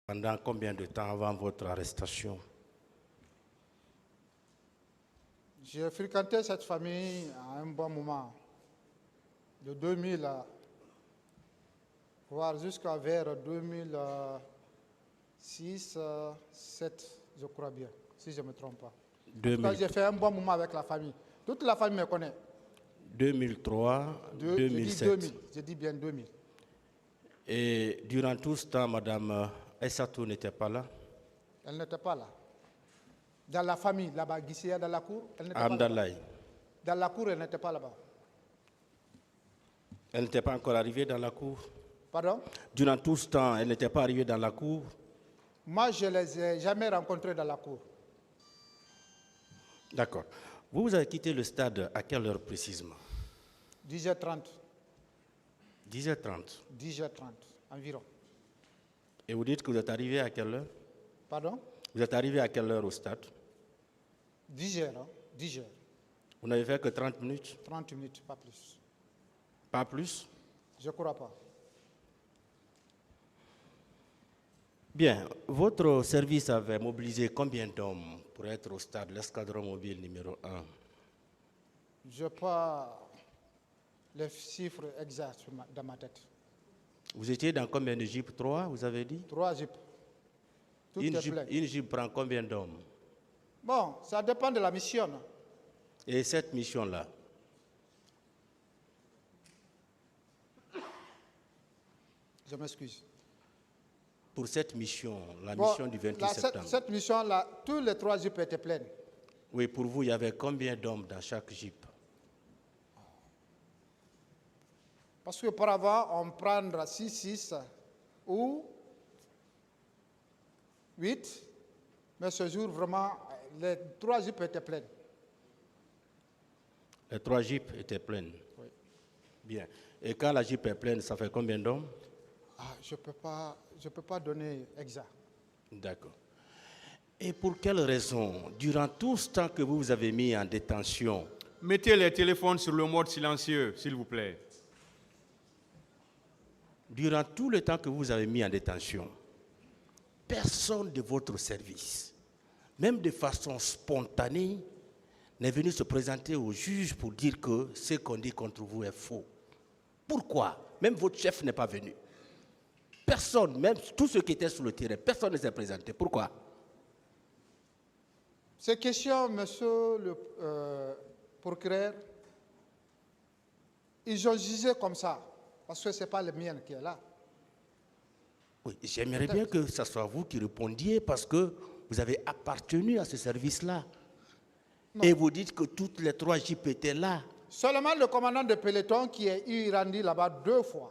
Pendant combien de temps avant votre arrestation? J'ai fréquenté cette famille à un bon moment, de 2000 voire jusqu'à vers 2006, 2007, je crois bien, si je ne me trompe pas. En tout cas, j'ai fait un bon moment avec la famille. Toute la famille me connaît. 2003, 2007. Je dis bien 2000. Et durant tout ce temps, Madame Aissatou n'était pas là? Elle n'était pas là. Dans la famille, là-bas, Guisséa, dans la cour, elle n'était pas là. Dans la cour, elle n'était pas là-bas. Elle n'était pas encore arrivée dans la cour? Pardon? Durant tout ce temps, elle n'était pas arrivée dans la cour? Moi, je ne les ai jamais rencontrés dans la cour. D'accord. Vous avez quitté le stade à quelle heure précisément? 10h30. 10h30? 10h30, environ. Et vous dites que vous êtes arrivé à quelle heure? Pardon? Vous êtes arrivé à quelle heure au stade? 10h, hein? 10h. Vous n'avez fait que 30 minutes? 30 minutes, pas plus. Pas plus? Je ne crois pas. Bien, votre service avait mobilisé combien d'hommes pour être au stade, l'escadron mobile numéro 1? Je n'ai pas les chiffres exacts dans ma tête. Vous étiez dans combien de jeeps? 3, vous avez dit? 3 jeeps. Une jeep prend combien d'hommes? Bon, ça dépend de la mission. Et cette mission-là? Je m'excuse. Pour cette mission, la mission du 28 septembre. Cette mission-là, tous les 3 jeeps étaient pleins. Oui, pour vous, il y avait combien d'hommes dans chaque jeep? Parce qu'auparavant, on prendra 6 ou 8, mais ce jour, vraiment, les 3 jeeps étaient pleins. Les 3 jeeps étaient pleins? Oui. Bien. Et quand la jeep est pleine, ça fait combien d'hommes? Je ne peux pas donner exact. D'accord. Et pour quelle raison, durant tout ce temps que vous avez mis en détention? Mettez les téléphones sur le mode silencieux, s'il vous plaît. Durant tout le temps que vous avez mis en détention, personne de votre service, même de façon spontanée, n'est venu se présenter au juge pour dire que ce qu'on dit contre vous est faux. Pourquoi? Même votre chef n'est pas venu. Personne, même tous ceux qui étaient sur le terrain, personne ne s'est présenté. Pourquoi? Ces questions, monsieur le procureur, ils ont jugé comme ça, parce que ce n'est pas le mien qui est là. Oui, j'aimerais bien que ce soit vous qui répondiez, parce que vous avez appartenu à ce service-là. Et vous dites que toutes les 3 jeeps étaient là. Seulement le commandant de peloton qui est rendu là-bas 2 fois.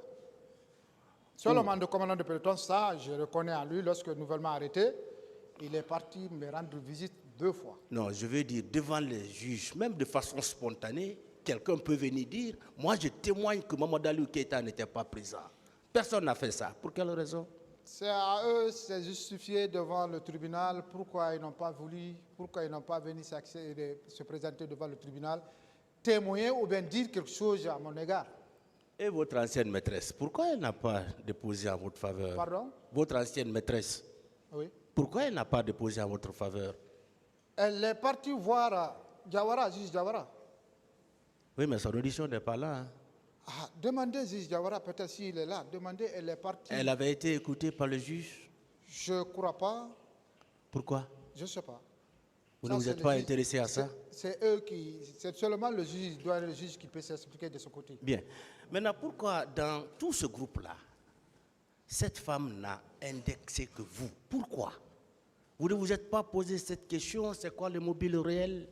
Seulement le commandant de peloton, ça, je reconnais en lui, lorsque nouvellement arrêté, il est parti me rendre visite 2 fois. Non, je veux dire, devant les juges, même de façon spontanée, quelqu'un peut venir dire, moi je témoigne que Mamadou Aliou Keïta n'était pas présent. Personne n'a fait ça. Pour quelle raison? C'est à eux, c'est justifié devant le tribunal, pourquoi ils n'ont pas voulu, pourquoi ils n'ont pas venu se présenter devant le tribunal, témoigner ou bien dire quelque chose à mon égard. Et votre ancienne maîtresse, pourquoi elle n'a pas déposé en votre faveur? Pardon? Votre ancienne maîtresse, oui. Pourquoi elle n'a pas déposé en votre faveur? Elle est partie voir Diawara, juge Diawara. Oui, mais son audition n'est pas là. Hein? Demandez juge Diawara, peut-être s'il est là. Demandez, elle est partie. Elle avait été écoutée par le juge? Je ne crois pas. Pourquoi? Je ne sais pas. Vous ne vous êtes pas intéressé à ça? C'est seulement le juge qui peut s'expliquer de son côté. Bien. Maintenant, pourquoi dans tout ce groupe-là, cette femme n'a indexé que vous? Pourquoi? Vous ne vous êtes pas posé cette question, c'est quoi le mobile réel?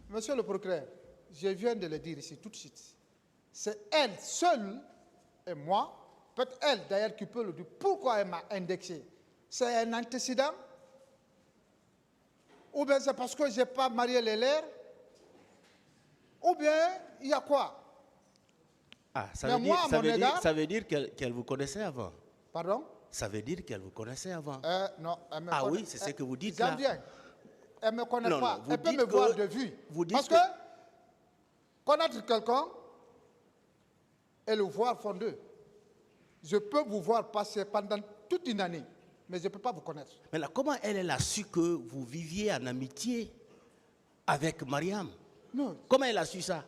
Monsieur le procureur, je viens de le dire ici tout de suite. C'est elle seule et moi, peut-être elle d'ailleurs qui peut le dire, pourquoi elle m'a indexé? C'est un antécédent? Ou bien c'est parce que je n'ai pas marié les lèvres? Ou bien il y a quoi? Ça veut dire qu'elle vous connaissait avant? Pardon? Ça veut dire qu'elle vous connaissait avant? Non, elle me connaît. Oui, c'est ce que vous dites là. Elle ne me connaît pas. Non, elle peut me voir de vue. Parce que connaître quelqu'un et le voir font deux. Je peux vous voir passer pendant toute une année. mais je ne peux pas vous connaître. Maintenant, comment elle a su que vous viviez en amitié avec Mariam? Non, Comment elle a su ça?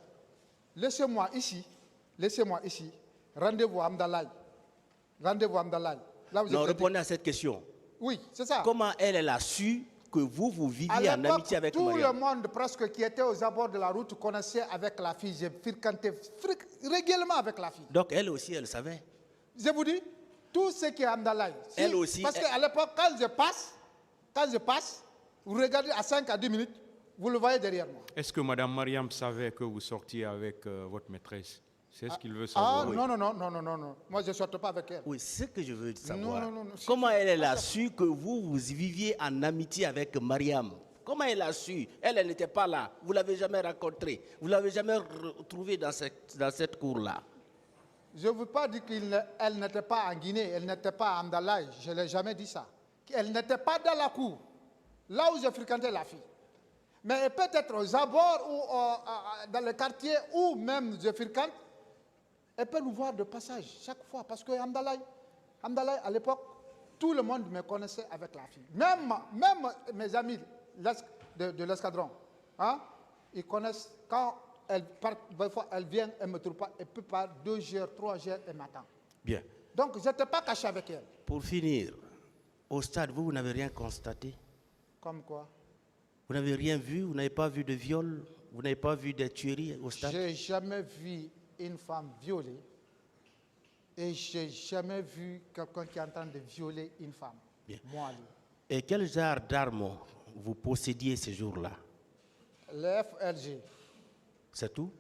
laissez-moi ici, rendez-vous à Amdalaï. Rendez-vous à Amdalaï. Là, vous Non, êtes- répondez à cette question. Oui, c'est ça. Comment elle a su que vous À viviez en l'époque, amitié avec tout le Mariam? monde presque qui était aux abords de la route connaissait avec la fille. J'ai fréquenté régulièrement avec la fille. Donc elle aussi, elle savait. Je vous dis, tout ce qui est Amdalaï. Elle aussi, Parce elle- qu'à l'époque, quand je passe, vous regardez à 5 à 10 minutes, vous le voyez derrière moi. Est-ce que Madame Mariam savait que vous sortiez avec votre maîtresse? C'est ce qu'il veut Ah, savoir. non. Moi, je ne sortais pas avec elle. Oui, c'est ce que je veux savoir. non. Comment elle a su que vous viviez en amitié avec Mariam? Comment elle a su? Elle n'était pas là. Vous ne l'avez jamais rencontrée. Vous ne l'avez jamais retrouvée dans cette cour-là. Je ne veux pas dire qu'elle n'était pas en Guinée, elle n'était pas à Amdalaï. Je ne l'ai jamais dit ça. Elle n'était pas dans la cour, là où j'ai fréquenté la fille. Mais peut-être aux abords ou dans le quartier où même je fréquente, elle peut nous voir de passage chaque fois. Parce que Amdalaï, à l'époque, tout le monde me connaissait avec la fille. Même mes amis de l'escadron, hein, ils connaissent quand elle part, des fois elle vient, elle ne me trouve pas, elle peut pas 2 heures, 3 heures, elle m'attend. Bien. Donc je n'étais pas caché avec elle. Pour finir, au stade, vous n'avez rien constaté? Comme quoi? Vous n'avez rien vu? Vous n'avez pas vu de viol? Vous n'avez pas vu de tueries au stade? Je n'ai jamais vu une femme violée et je n'ai jamais vu quelqu'un qui est en train de violer une femme. Bien. Moi, lui. Et quel genre d'armes vous possédiez ce jour-là? Le FLG, C'est tout?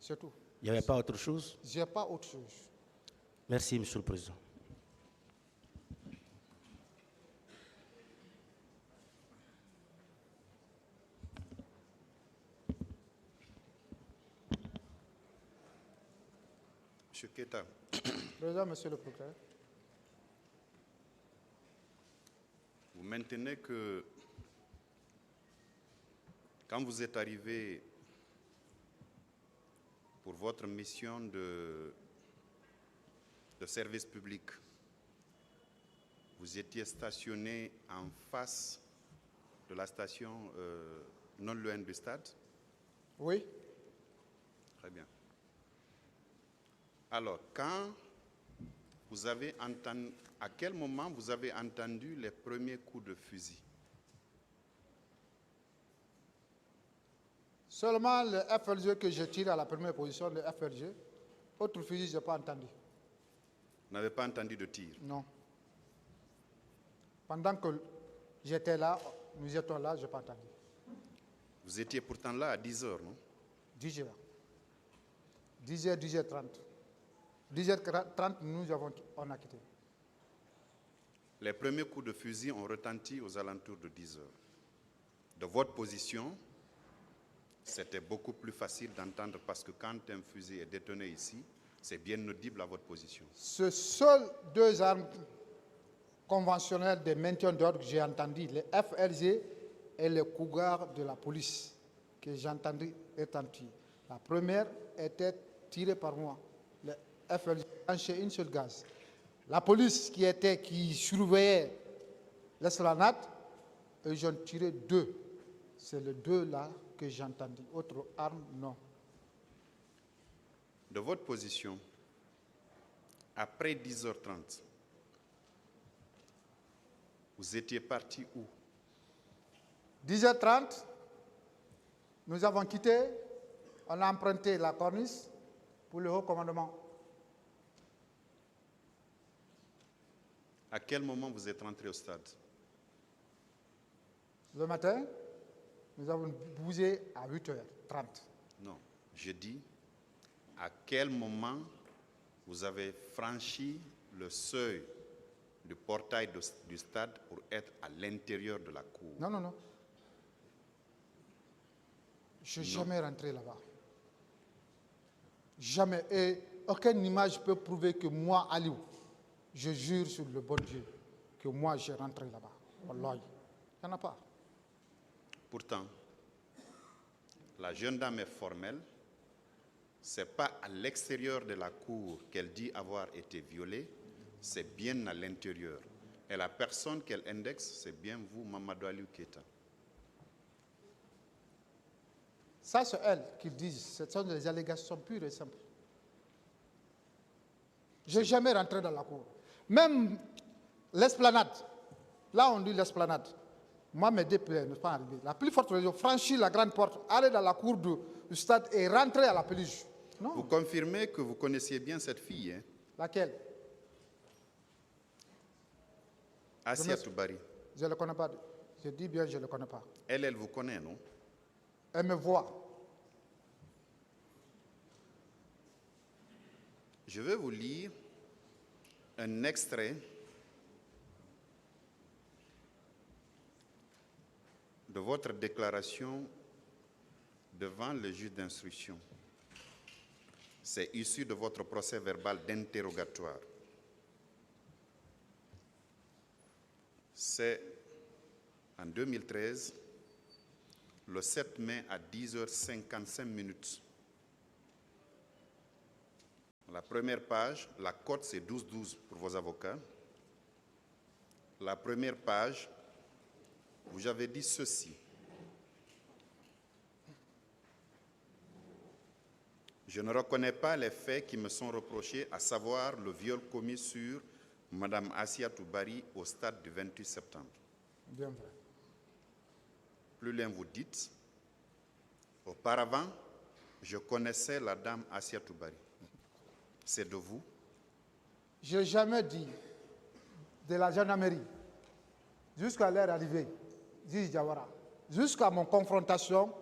c'est tout. Il n'y avait pas autre chose? Je n'ai pas autre chose. Merci, Monsieur le Président. Monsieur Keita, Président, monsieur le procureur. vous maintenez que quand vous êtes arrivé pour votre mission de service public, vous étiez stationné en face de la station non loin du stade? Oui. Très bien. Alors, quand vous avez entendu, à quel moment vous avez entendu les premiers coups de fusil? Seulement le FLG que je tire à la première position, le FLG. Autre fusil, je n'ai pas entendu. Vous n'avez pas entendu de tir? Non. Pendant que j'étais là, nous étions là, je n'ai pas entendu. Vous étiez pourtant là à 10 heures, non? 10 heures. 10 heures, 10h30. 10h30, on a quitté. Les premiers coups de fusil ont retenti aux alentours de 10 heures. De votre position, c'était beaucoup plus facile d'entendre parce que quand un fusil est détonné ici, c'est bien audible à votre position. Ce seuls 2 armes conventionnelles de maintien d'ordre que j'ai entendu, le FLG et le cougar de la police, que j'ai entendu retentir. La première était tirée par moi. Le FLG lâché une seule gaz. La police qui surveillait l'esplanade, ils ont tiré 2. C'est les 2 là que j'ai entendu. Autre arme, non. De votre position, après 10h30, vous étiez parti où? 10h30, nous avons quitté, on a emprunté la corniche pour le haut commandement. À quel moment vous êtes rentré au stade? Le matin, nous avons bougé à 8h30. Non, je dis, à quel moment vous avez franchi le seuil du portail du stade pour être à l'intérieur de la cour? Non. Je ne suis jamais rentré là-bas. Jamais. Et aucune image peut prouver que moi, Aliou, je jure sur le bon Dieu que moi, j'ai rentré là-bas. Wallahi. Il n'y en a pas. Pourtant, la jeune dame est formelle. Ce n'est pas à l'extérieur de la cour qu'elle dit avoir été violée, c'est bien à l'intérieur. Et la personne qu'elle indexe, c'est bien vous, Mamadou Aliou Keïta. Ça, c'est elles qui disent. Ce sont des allégations pures et simples. Je n'ai jamais rentré dans la cour. Même l'esplanade, là on dit l'esplanade. Moi, mes deux pieds ne sont pas arrivés. La plus forte raison, franchir la grande porte, aller dans la cour du stade et rentrer à la pelouse. Non. Vous confirmez que vous connaissiez bien cette fille, hein? Laquelle? Assia Toubari. Je ne le connais pas. Je dis bien, je ne le connais pas. Elle vous connaît, non? Elle me voit. Je vais vous lire un extrait de votre déclaration devant le juge d'instruction. C'est issu de votre procès verbal d'interrogatoire. C'est en 2013, le 7 mai à 10h55. La première page, la cote c'est 12-12 pour vos avocats. La première page, vous avez dit ceci. Je ne reconnais pas les faits qui me sont reprochés, à savoir le viol commis sur Mme Assia Toubari au stade du 28 septembre. Bien vrai. Plus loin, vous dites, auparavant, je connaissais la dame Assia Toubari. C'est de vous? Je n'ai jamais dit de la gendarmerie jusqu'à leur arrivée, juge Diawara, jusqu'à mon confrontation,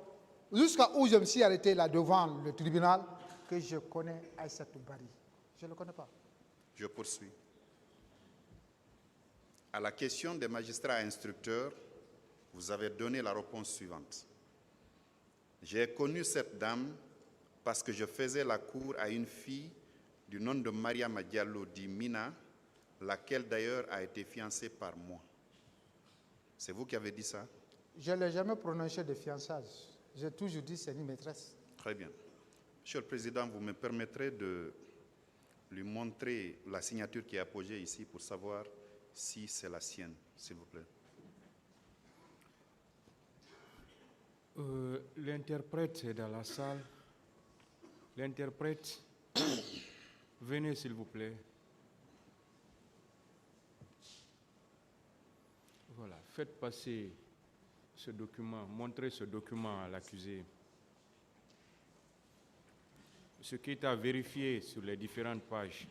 jusqu'à où je me suis arrêté là devant le tribunal, que je connais Assia Toubari. Je ne le connais pas. Je poursuis. À la question des magistrats instructeurs, vous avez donné la réponse suivante. J'ai connu cette dame parce que je faisais la cour à une fille du nom de Maria Diallo dit Mina, laquelle d'ailleurs a été fiancée par moi. C'est vous qui avez dit ça? Je ne l'ai jamais prononcé de fiançage. J'ai toujours dit c'est une maîtresse. Très bien. Monsieur le Président, vous me permettrez de lui montrer la signature qui est apposée ici pour savoir si c'est la sienne, s'il vous plaît. L'interprète est dans la salle. L'interprète, venez s'il vous plaît. Voilà, faites passer ce document, montrez ce document à l'accusé. Ce qui est à vérifier sur les différentes pages.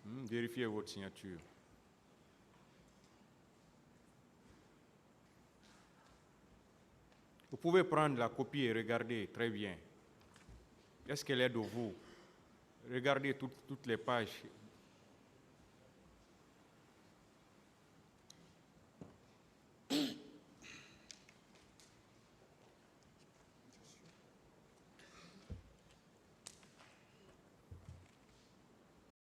Vérifiez votre signature. Vous pouvez prendre la copie et regarder très bien. Est-ce qu'elle est de vous? Regardez toutes les pages